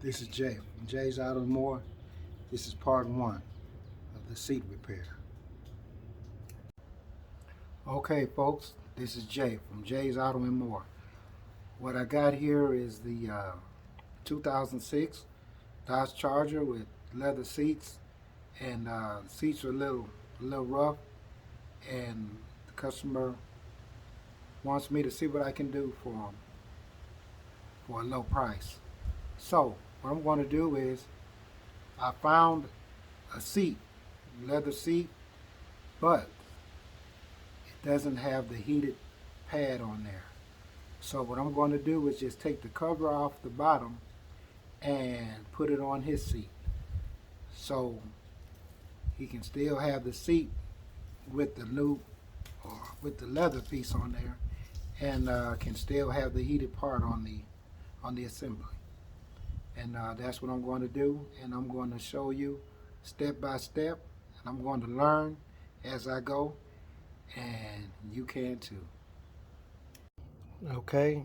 This is Jay from Jay's Auto and More. This is part one of the seat repair. Okay folks, this is Jay from Jay's Auto and More. What I got here is the 2006 Dodge Charger with leather seats, and seats are a little rough, and the customer wants me to see what I can do for him for a low price. So what I'm going to do is, I found a seat, leather seat, but it doesn't have the heated pad on there. So what I'm going to do is just take the cover off the bottom and put it on his seat, so he can still have the seat with the new, or with the leather piece on there, and can still have the heated part on the assembly. And that's what I'm going to do, and I'm going to show you step by step, and I'm going to learn as I go, and you can too. Okay,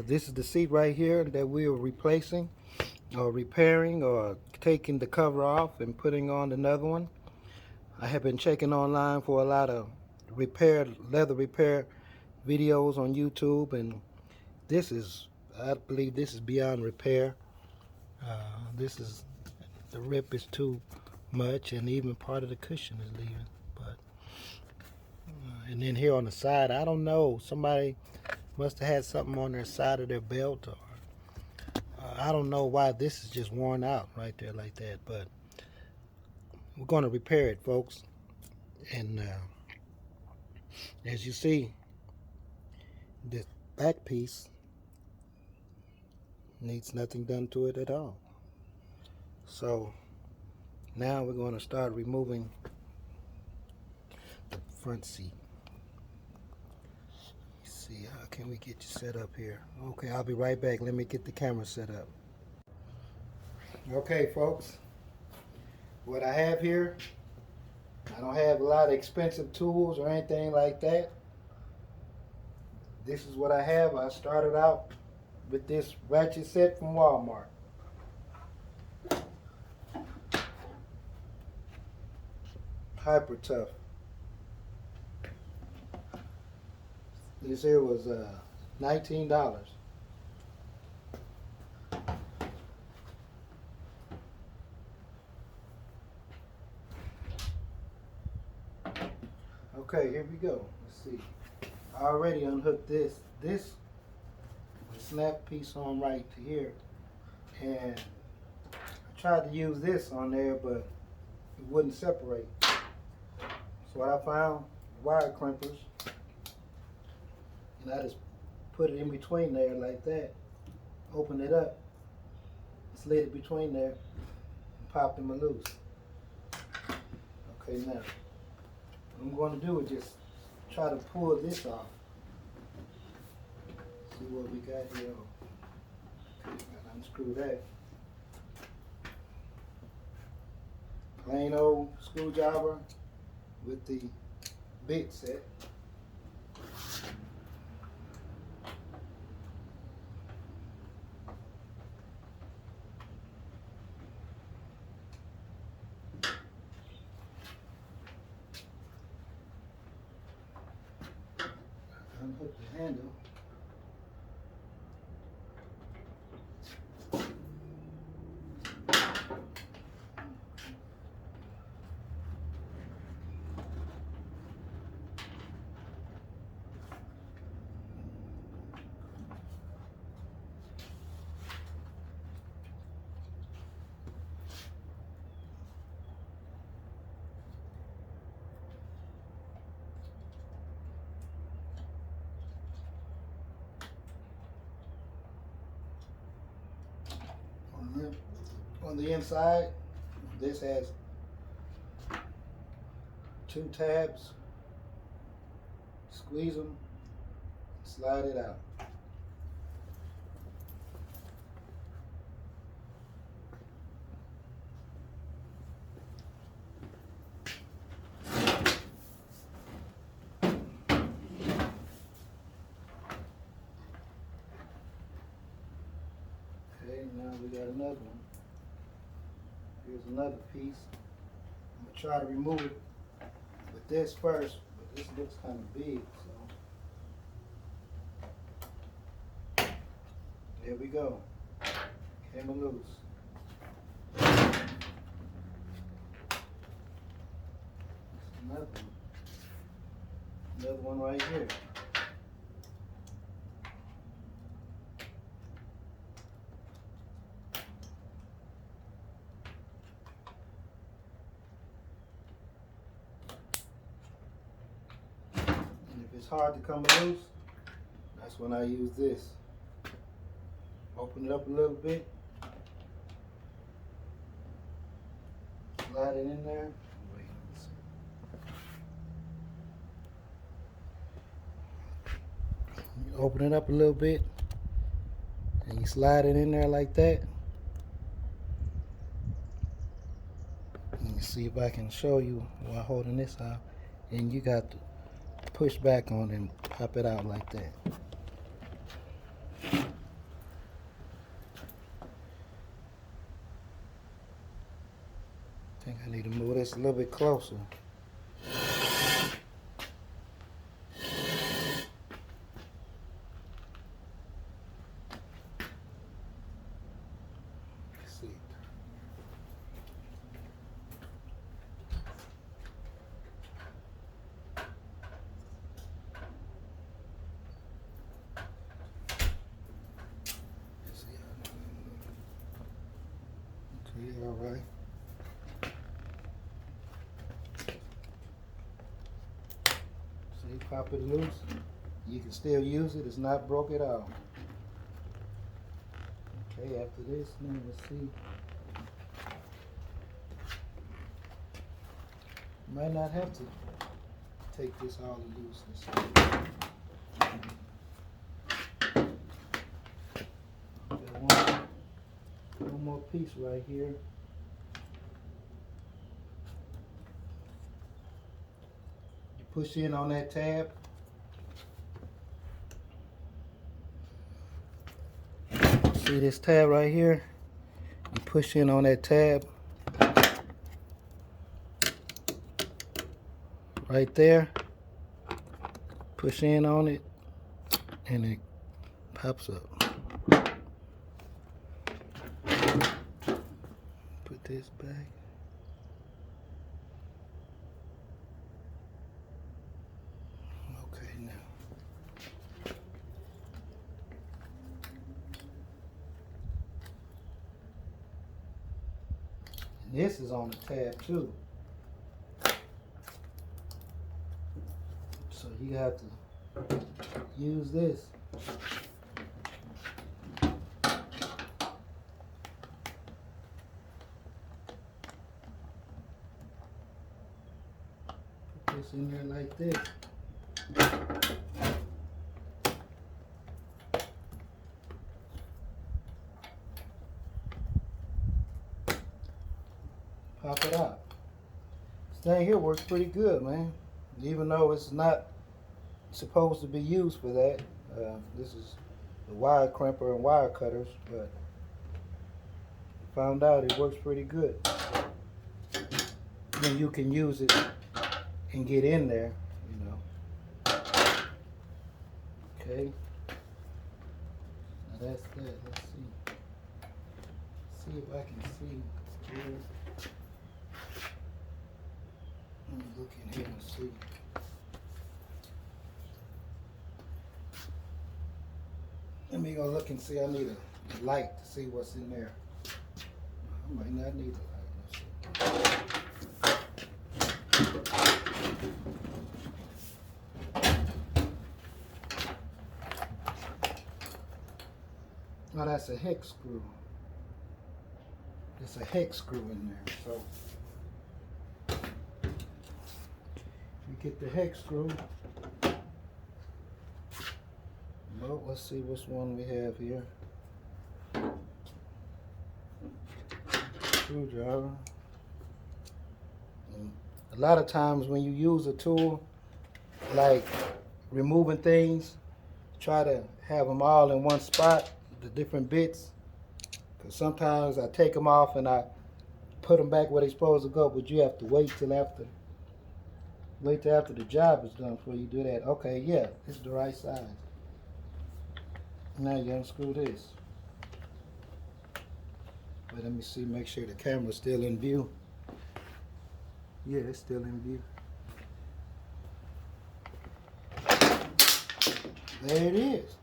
this is the seat right here that we are replacing or repairing, or taking the cover off and putting on another one. I have been checking online for a lot of leather repair videos on YouTube, and I believe this is beyond repair. The rip is too much, and even part of the cushion is leaving. But and then here on the side, I don't know, somebody must have had something on their side of their belt, or I don't know why this is just worn out right there like that. But we're going to repair it, folks. And as you see, this back piece needs nothing done to it at all. So now we're going to start removing the front seat. Let's see, how can we get you set up here? Okay, I'll be right back. Let me get the camera set up. Okay folks, what I have here, I don't have a lot of expensive tools or anything like that. This is what I have. I started out with this ratchet set from Walmart. Hyper tough. This here was $19. Okay, here we go. Let's see. I already unhooked this. This snap piece on right to here, and I tried to use this on there, but it wouldn't separate. So I found wire crimpers, and I just put it in between there like that, opened it up, slid it between there, and popped them loose. Okay, now what I'm going to do is just try to pull this off. See what we got here. Okay, gotta unscrew that. Plain old screwdriver with the bit set. Unhook the handle. On the inside, this has 2 tabs. Squeeze them, slide it out. Okay, now we got another one. Here's another piece. I'm gonna try to remove it with this first, but this looks kind of big, so there we go. Came loose. Another one right here. And if it's hard to come loose, that's when I use this. Open it up a little bit. Slide it in there. Wait, let me see. You open it up a little bit and you slide it in there like that. Let me see if I can show you while holding this out. And you got to push back on it and pop it out like that. I think I need to move this a little bit closer. Let's see. Okay, all right. See, pop it loose. You can still use it. It's not broke at all. Okay, after this, now let's see. Might not have to take this all loose. Let's see. Got one more piece right here. You push in on that tab. See this tab right here? You push in on that tab. Right there. Push in on it and it pops up. Put this back. Okay, now. And this is on the tab too. So you have to use this. Put this in there like this. Pop it out. This thing here works pretty good, man. Even though it's not supposed to be used for that. This is the wire crimper and wire cutters, but found out it works pretty good. Then you can use it and get in there, you know. Okay. Now that's that. Let's see. See if I can see here. Let me look in here and see. Let me go look and see. I need a light to see what's in there. I might not need a light. Oh, that's a hex screw. There's a hex screw in there. So you get the hex screw. Well, let's see which one we have here. Screwdriver. And a lot of times when you use a tool, like removing things, try to have them all in one spot, the different bits, Because sometimes I take them off and I put them back where they're supposed to go, but you have to wait till after the job is done before you do that. Okay, yeah, it's the right size. Now you unscrew this. But let me see, make sure the camera's still in view. Yeah, it's still in view. There it is.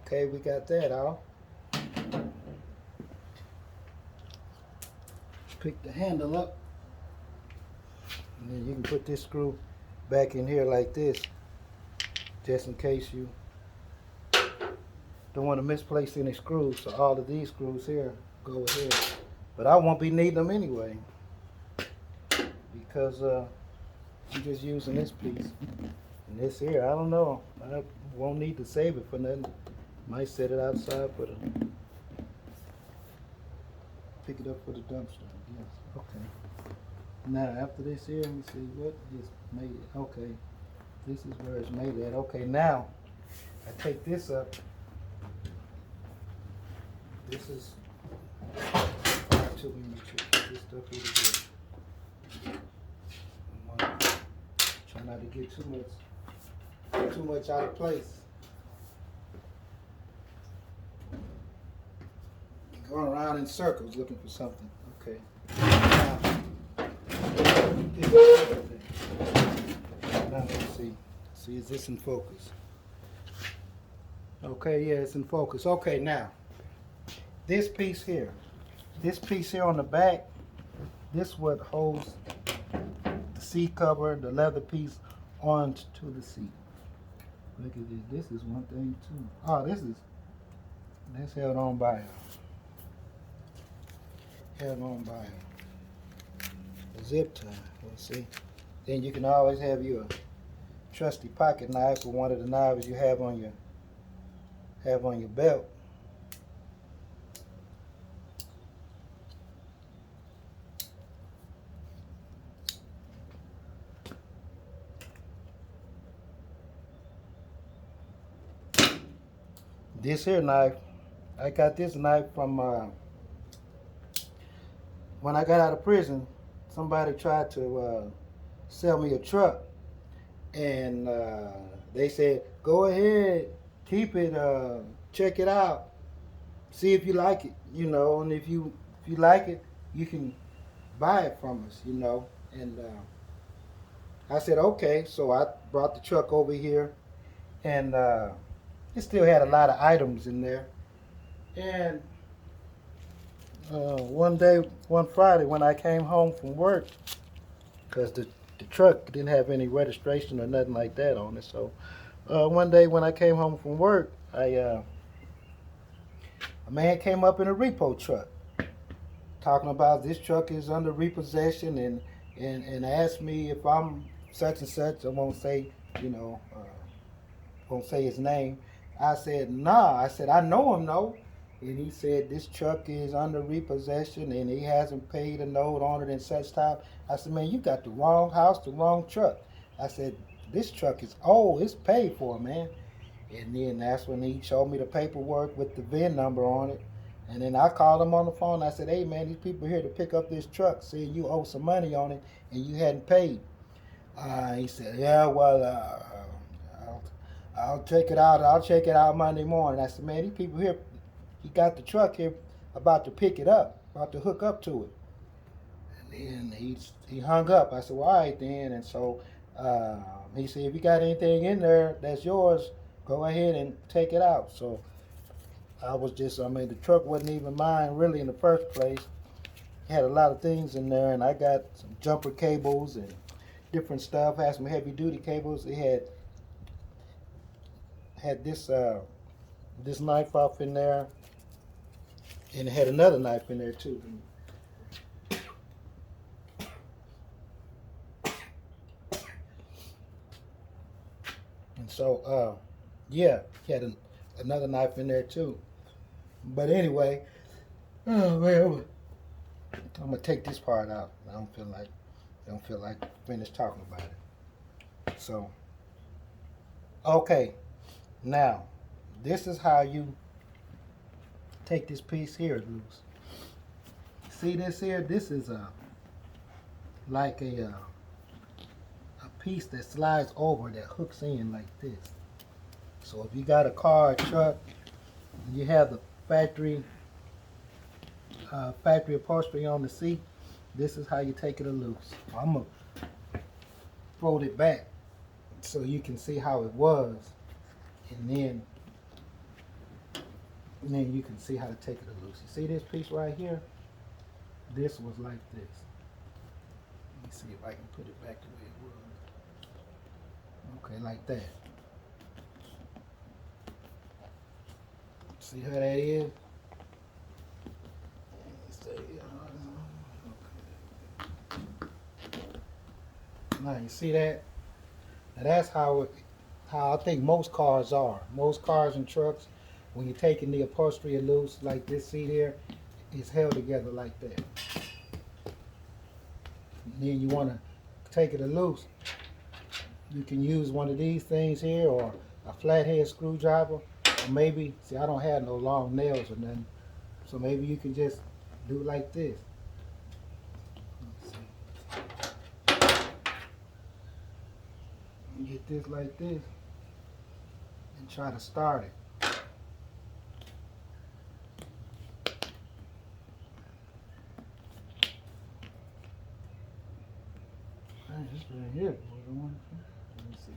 Okay, we got that off. Pick the handle up. And then you can put this screw back in here like this, just in case you don't want to misplace any screws. So all of these screws here go here. But I won't be needing them anyway, because I'm just using this piece. And this here, I don't know. I won't need to save it for nothing. Might set it outside for the, pick it up for the dumpster, I guess. Okay. Now after this here, let me see what is made it. Okay. This is where it's made at. Okay, now I take this up. This is actually make sure to get this stuff really good. Try not to get too much out of place. Going around in circles looking for something. Okay. Now let's see. See, is this in focus? Okay, yeah, it's in focus. Okay, now this piece here on the back, this what holds the seat cover, the leather piece onto the seat. Look at this. This is one thing too. Oh, that's held on by a zip tie. Let's see. Then you can always have your trusty pocket knife or one of the knives you have on your belt. This here knife, I got this knife from when I got out of prison. Somebody tried to sell me a truck, and they said, go ahead, keep it, check it out, see if you like it, and if you like it, you can buy it from us, and I said, okay. So I brought the truck over here, and it still had a lot of items in there. And one Friday when I came home from work, because the truck didn't have any registration or nothing like that on it. So one day when I came home from work, a man came up in a repo truck talking about this truck is under repossession, and asked me if I'm such and such. I won't say, won't say his name. I said, nah. I said, I know him, no. And he said, this truck is under repossession and he hasn't paid a note on it in such time. I said, man, you got the wrong house, the wrong truck. I said, this truck is old. It's paid for, man. And then that's when he showed me the paperwork with the VIN number on it. And then I called him on the phone. I said, hey, man, these people here to pick up this truck, saying you owe some money on it and you hadn't paid. He said, yeah, well, I'll check it out. I'll check it out Monday morning. I said, man, these people here, he got the truck here about to pick it up, about to hook up to it. And then he hung up. I said, well, all right then. And so he said, if you got anything in there that's yours, go ahead and take it out. So the truck wasn't even mine really in the first place. It had a lot of things in there, and I got some jumper cables and different stuff. I had some heavy duty cables. It had this knife off in there, and it had another knife in there too. And so yeah, he had another knife in there too. But anyway, oh man, I'm gonna take this part out. I don't feel like finished talking about it. So okay, now this is how you take this piece here loose. See this here? This is like a piece that slides over that hooks in like this. So if you got a car, a truck, and you have the factory upholstery on the seat, this is how you take it loose. I'm gonna fold it back so you can see how it was, and then you can see how to take it loose. You see this piece right here? This was like this. Let me see if I can put it back the way it was. Okay, like that. See how that is? Now you see that? Now that's how I think most cars are. Most cars and trucks, when you're taking the upholstery loose, like this seat here, it's held together like that. And then you want to take it loose. You can use one of these things here, or a flathead screwdriver, or maybe, see, I don't have no long nails or nothing, so maybe you can just do like this. Get this like this and try to start it. This right here, boy. Let me see.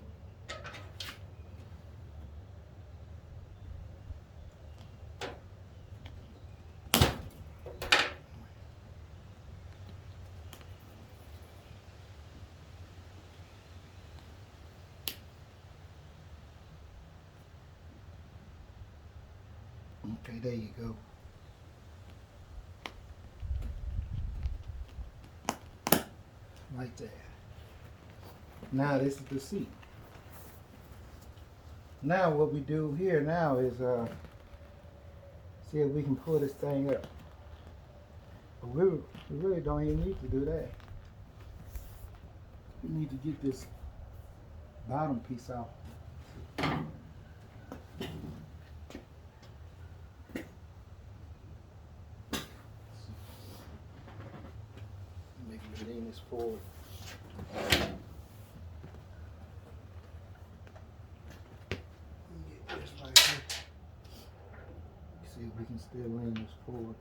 Okay, there you go. Like that. Now this is the seat. Now what we do here now is see if we can pull this thing up. But we really don't even need to do that. We need to get this bottom piece out. Maybe lean this forward. Get this right here. See if we can still lean this forward.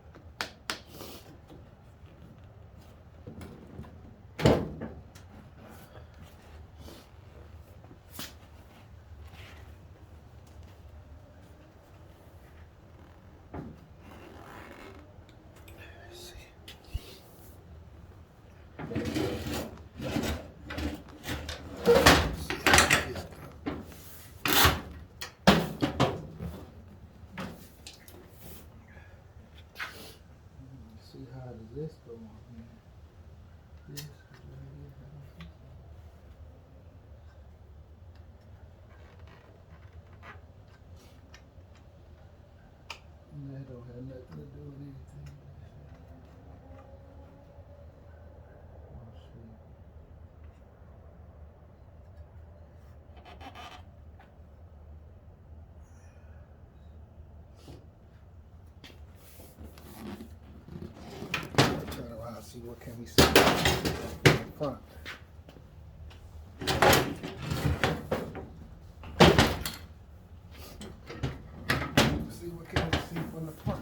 See how does this go on here? This is right here. That don't have nothing to do with anything. Turn around, see what can we see in front. See what can we see from the front.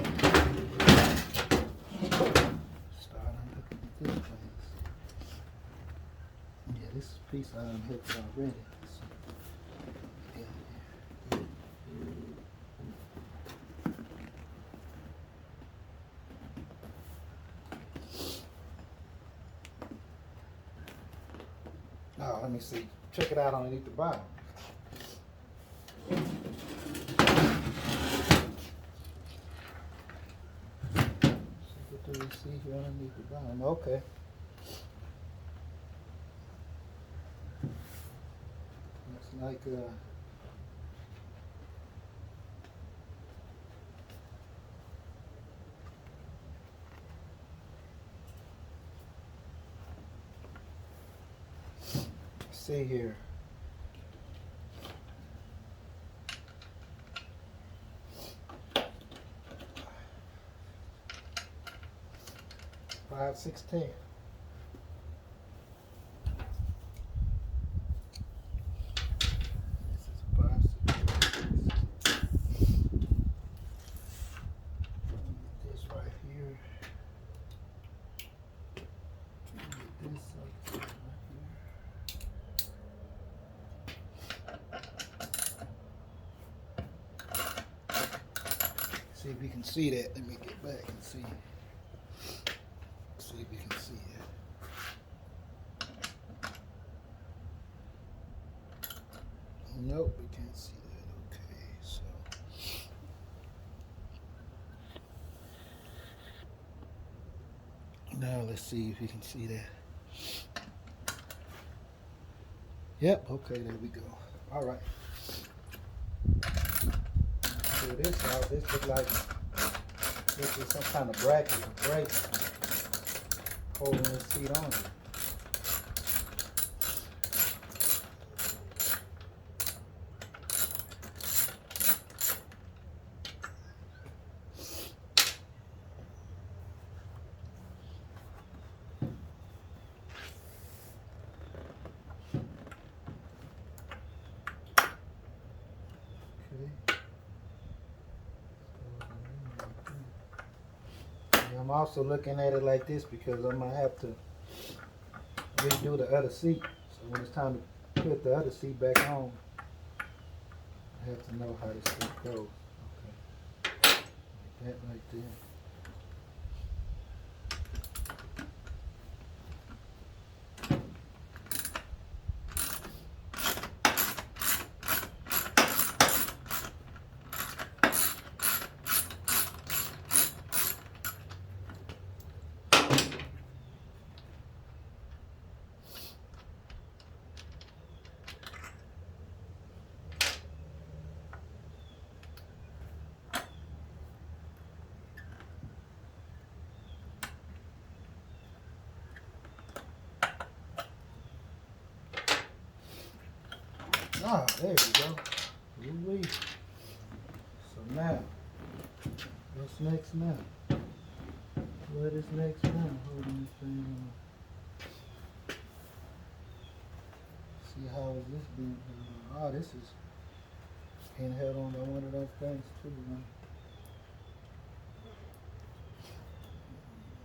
Starting looking at this place. Yeah, this piece I done hooked already. So, yeah. Oh, let me see. Check it out underneath the bottom. What do we see here underneath the bottom? Okay. Looks like see here. 5/16. This is 5/16. This right here. Get this up right here. See if we can see that. Let me get back and see. See if we can see it. Nope, we can't see that. Okay, so now let's see if we can see that. Yep, okay, there we go. All right. So this out, this looks like this is some kind of bracket or brake holding this seat on. I'm also looking at it like this because I might have to redo the other seat. So when it's time to put the other seat back on, I have to know how this stuff goes. Okay. Like that right there. Ah, there we go. Woo-wee. So now, what's next now? What is next now? Holding this thing on. See how is this being held on? Oh, this is being held on by one of those things too, man.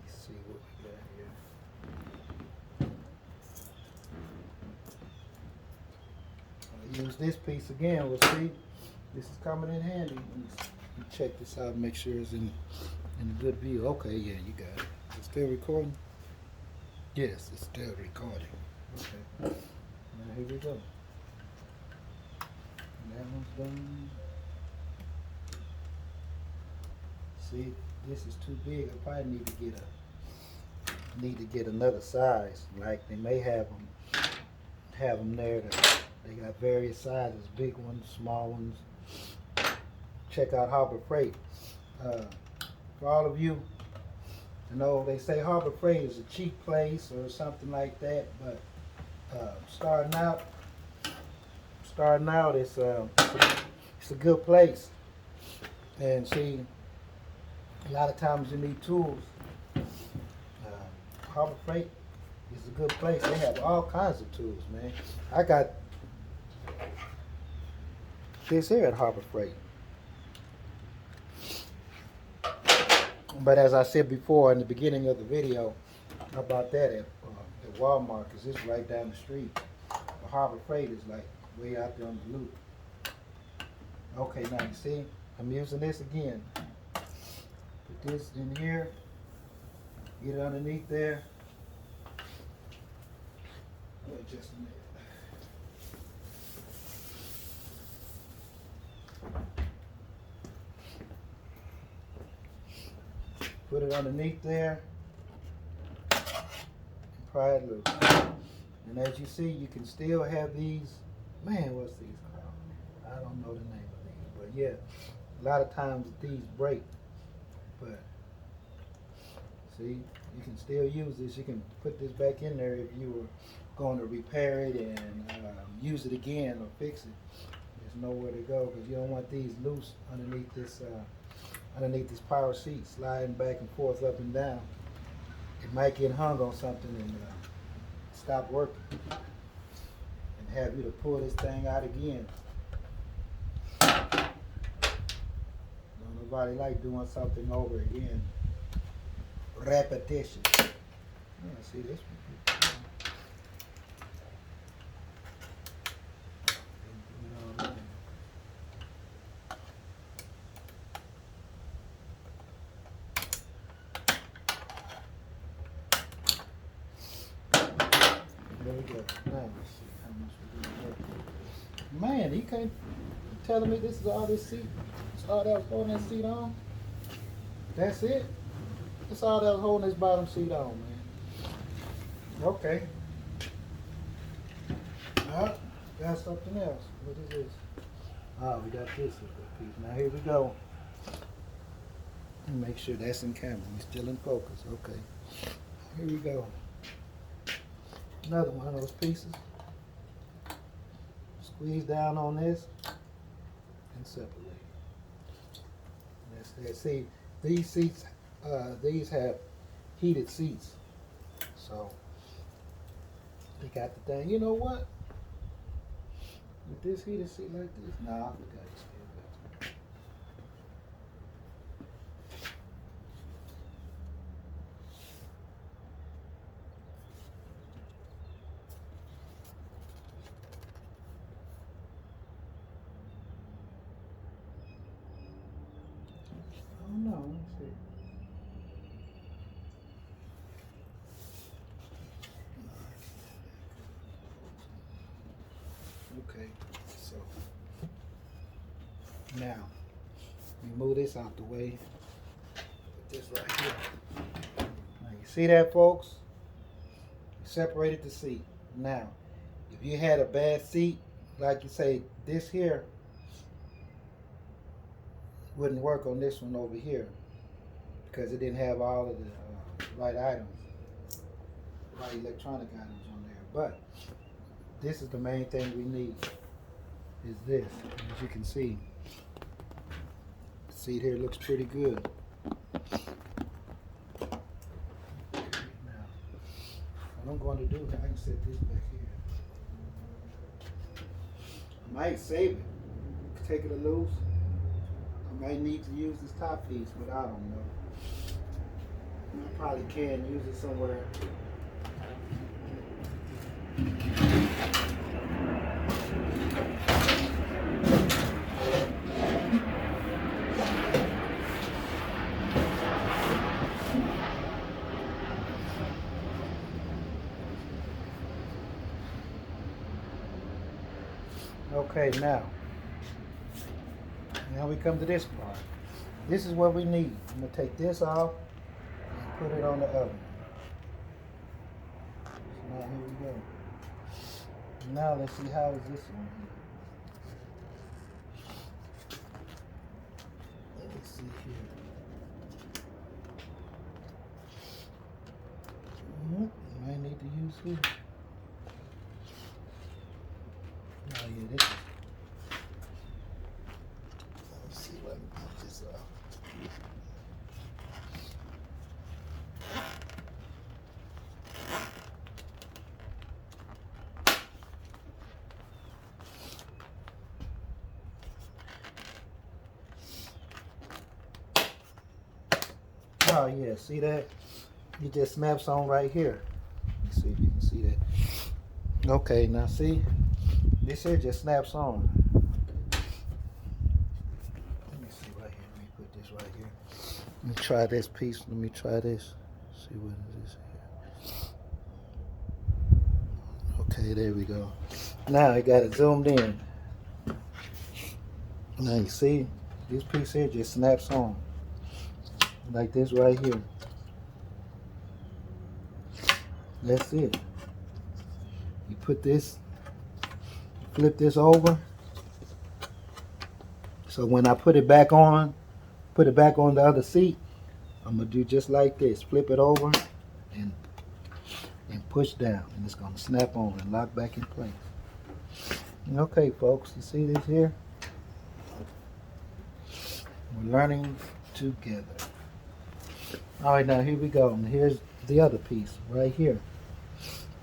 Let's see what we got here. Use this piece again. We'll see. This is coming in handy. Let me check this out and make sure it's in a good view. Okay, yeah, you got it. Is it still recording? Yes, it's still recording. Okay. Now here we go. That one's done. See, this is too big. I probably need to get another size. Like they may have them there. They got various sizes, big ones, small ones. Check out Harbor Freight. For all of you, you know, they say Harbor Freight is a cheap place or something like that, but starting out, it's a good place. And see, a lot of times you need tools. Harbor Freight is a good place. They have all kinds of tools, man. I got this here at Harbor Freight. But as I said before in the beginning of the video about that at Walmart, because it's right down the street. The Harbor Freight is like way out there on the loop. Okay, now you see, I'm using this again. Put this in here, get it underneath there. Wait just a minute. Put it underneath there and pry it loose. And as you see, you can still have these. Man, what's these called? I don't know the name of these, but yeah, a lot of times these break. But see, you can still use this. You can put this back in there if you were going to repair it and use it again or fix it. There's nowhere to go because you don't want these loose underneath this power seat, sliding back and forth, up and down. it might get hung on something and stop working, and have you to pull this thing out again. Don't nobody like doing something over again. Repetition. Yeah, see this one. There we go. Now let's see how much we do. Man, you can't telling me this is all this seat. That's all that was holding that seat on. That's it. That's all that was holding this bottom seat on, man. Okay. Got something else. What is this? Oh, we got this piece. Now here we go. Make sure that's in camera. We're still in focus. Okay. Here we go. Another one of those pieces. Squeeze down on this and separate. That's that. See, these seats, these have heated seats. So they got the thing. You know what? With this heated seat like this, nah, I forgot it still got it. I don't know. Let me see. Okay, so now we move this out the way. Put this right here. Now you see that, folks? We separated the seat. Now, if you had a bad seat, like you say, this here wouldn't work on this one over here because it didn't have all of the right items, right electronic items on there. But this is the main thing we need, is this. As you can see, the seat here looks pretty good. Now, what I'm going to do, I can set this back here. I might save it, take it loose. I might need to use this top piece, but I don't know. I probably can use it somewhere. Okay, now we come to this part. This is what we need. I'm going to take this off and put it on the oven. So now here we go. Now let's see how is this one here. Let me see here. I might need to use here. Oh yeah, this is. Let's see if I can put this off. Oh yeah, see that? It just snaps on right here. Let's see if you can see that. Okay, now see? This here just snaps on. Let me see right here. Let me put this right here. Let me try this piece. Let me try this. See what is this here. Okay, there we go. Now I got it zoomed in. Now you see, this piece here just snaps on. Like this right here. That's it. You put this, flip this over. So when I put it back on the other seat, I'm gonna do just like this. Flip it over and push down, and it's gonna snap on and lock back in place. Okay, folks, you see this here? We're learning together. All right, now here we go. And here's the other piece right here.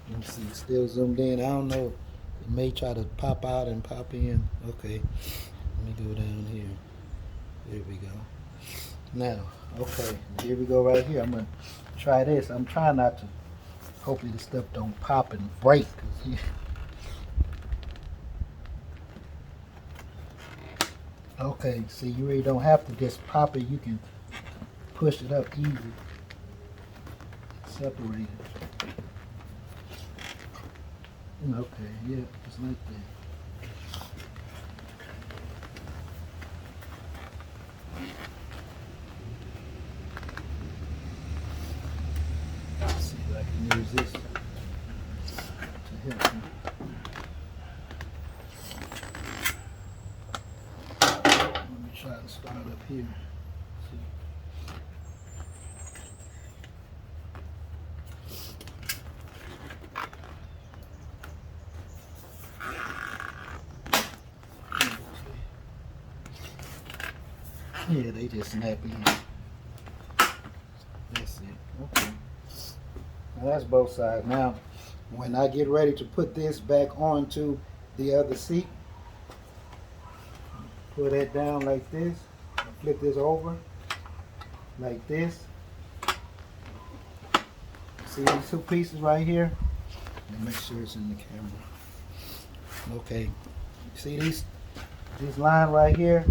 Let me see, still zoomed in. I don't know. It may try to pop out and pop in. Okay, let me go down here. There we go. Now, okay, here we go right here. I'm gonna try this. I'm trying not to. Hopefully the stuff don't pop and break. Okay, see, you really don't have to just pop it. You can push it up easy. Separate it. Okay, yeah, just like that. Let's see if I can use this to help me. Let me try to start up here. Yeah, they just snap in. That's it. Okay. Now that's both sides. Now, when I get ready to put this back onto the other seat, put it down like this. Flip this over like this. See these two pieces right here? Let me make sure it's in the camera. Okay. See this line right here?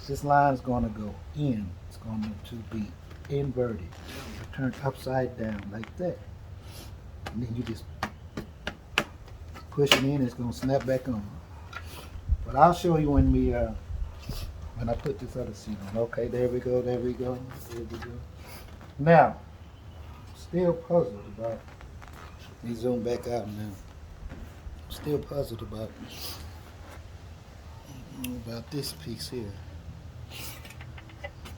This line is going to go in. It's going to be inverted. Turn upside down like that. And then you just push it in. It's going to snap back on. But I'll show you when I put this other seat on. Okay, there we go. There we go. There we go. Now, still puzzled about. Let me zoom back out now. Still puzzled about this piece here.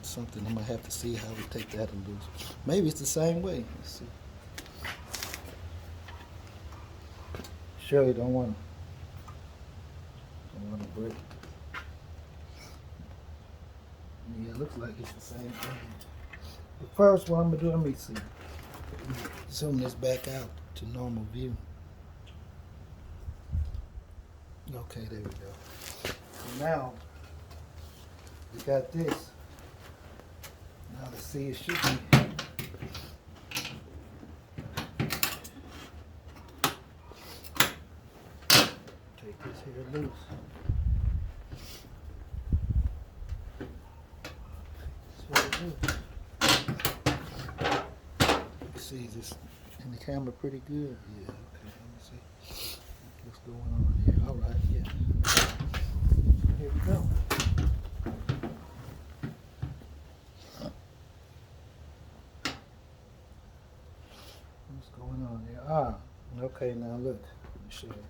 Something I'm gonna have to see how we take that and loose. Maybe it's the same way. Let's see. Surely don't want to break it. Yeah, it looks like it's the same thing. The first one I'm gonna do, let me see. Zoom this back out to normal view. Okay, there we go. Now we got this. Now let's see, it should be. Take this here loose. That's what it is. See this in the camera pretty good. Yeah, okay, let me see. What's going on here? All right, yeah. Here we go. What's going on here? Ah, okay, now look. Let me show you.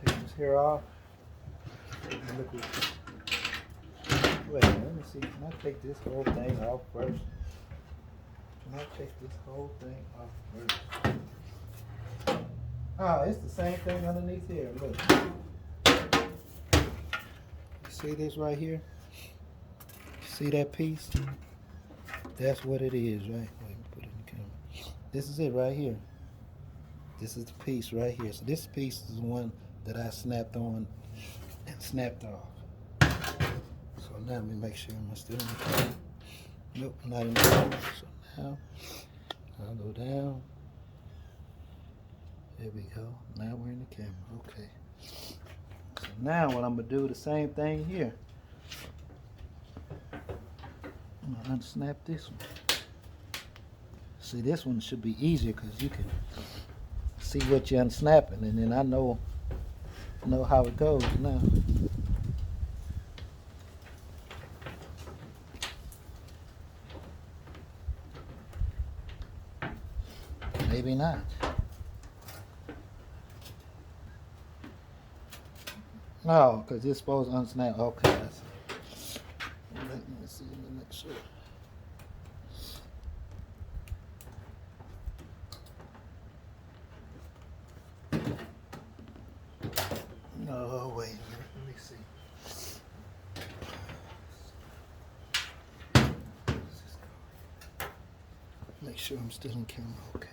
Take this here off. And look what. Wait, let me see. Can I take this whole thing off first? Can I take this whole thing off first? Ah, it's the same thing underneath here. Look. See this right here? See that piece? That's what it is, right? Wait, put it in the camera. This is it right here. This is the piece right here. So this piece is the one that I snapped on and snapped off. So now let me make sure I'm still in the camera. Nope, not in the camera. So now I'll go down. There we go. Now we're in the camera. Okay. So now what I'm gonna do the same thing here. I'm gonna unsnap this one. See, this one should be easier because you can see what you're unsnapping, and then I know how it goes now. Maybe not. No, because it's supposed to unsnap. Okay, I see. Let me see. Let me make sure. No, wait a minute. Let me see. Make sure I'm still in camera. Okay.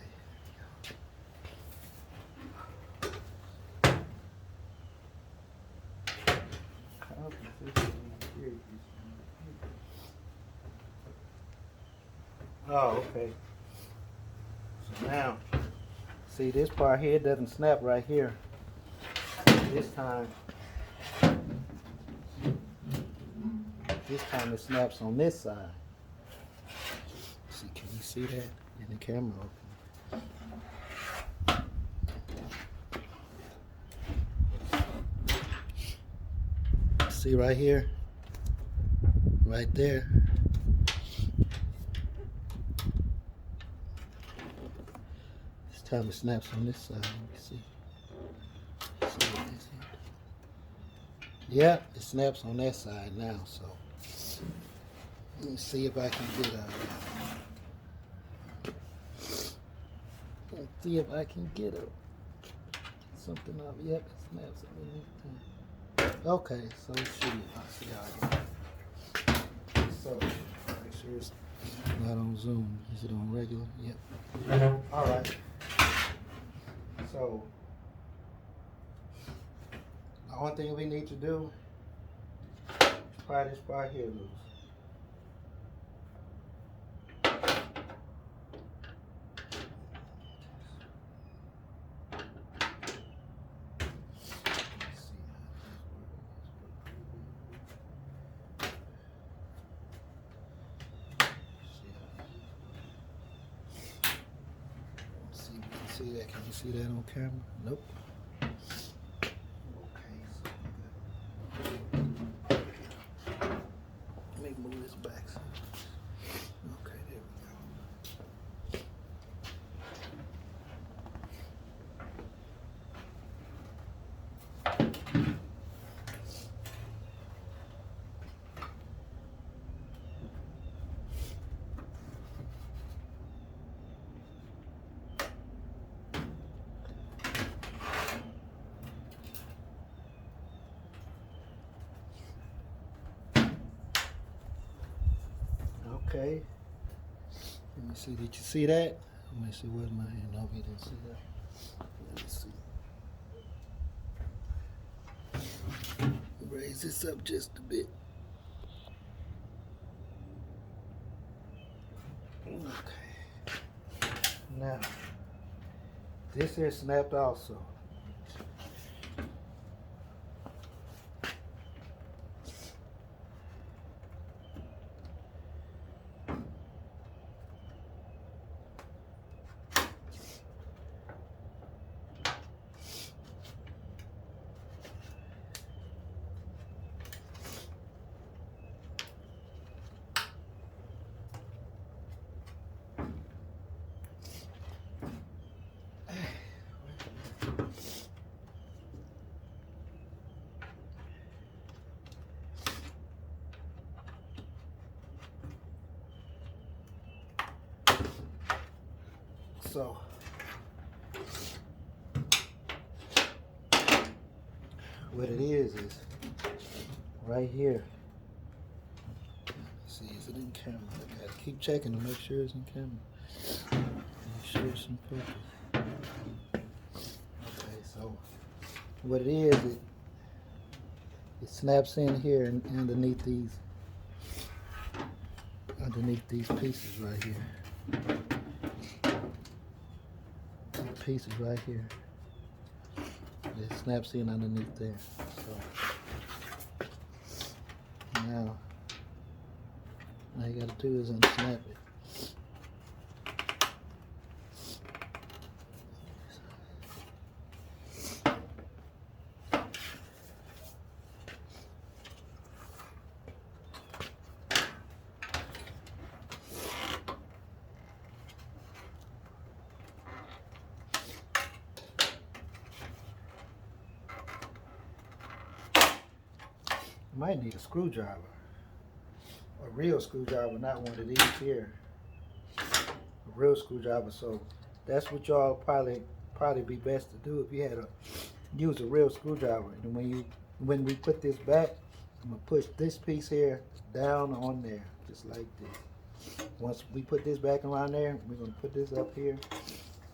Oh, okay. So now, see this part here doesn't snap right here. This time it snaps on this side. See, can you see that in the camera? See right here, right there. This time it snaps on this side. Let me see. See what this is? Yeah, it snaps on that side now. So let me see if I can get let's see if I can get something up. Yep, it snaps underneath there. Okay, so it should be. I see how it is. So make sure it's not on Zoom. Is it on regular? Yep. All right. So the only thing we need to do is pry this part here loose. See that? Can you see that on camera? Nope. Okay, so let me move this back. Okay, there we go. Okay. Let me see. Did you see that? Let me see. Where's my hand? No, you didn't see that. Let me see. Raise this up just a bit. Okay. Now, this here snapped also. So what it is right here. Let's see, is it in camera? I gotta keep checking to make sure it's in camera. Make sure it's in focus. Okay, so what it is, it snaps in here and underneath these pieces right here. Pieces right here. It snaps in underneath there. So now all you gotta do is unsnap it. You might need a screwdriver, a real screwdriver, not one of these here. A real screwdriver. So that's what y'all probably be best to do if you had to use a real screwdriver. And when we put this back, I'm gonna push this piece here down on there, just like this. Once we put this back around there, we're going to put this up here,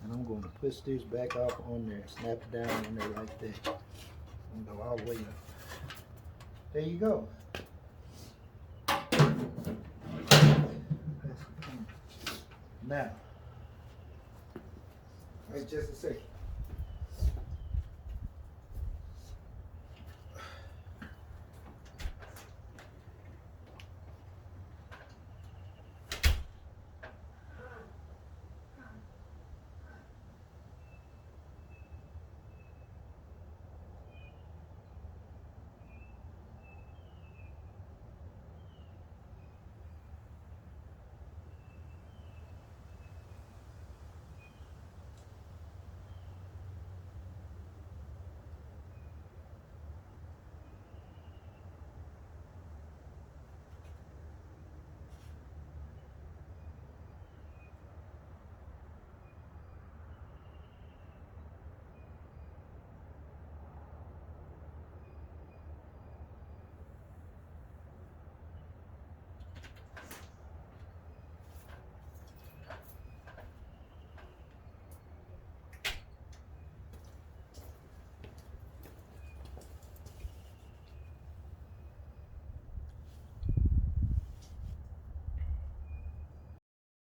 and I'm going to push this back off on there, snap it down on there like that, and go all the way up. There you go. Now, wait just a second.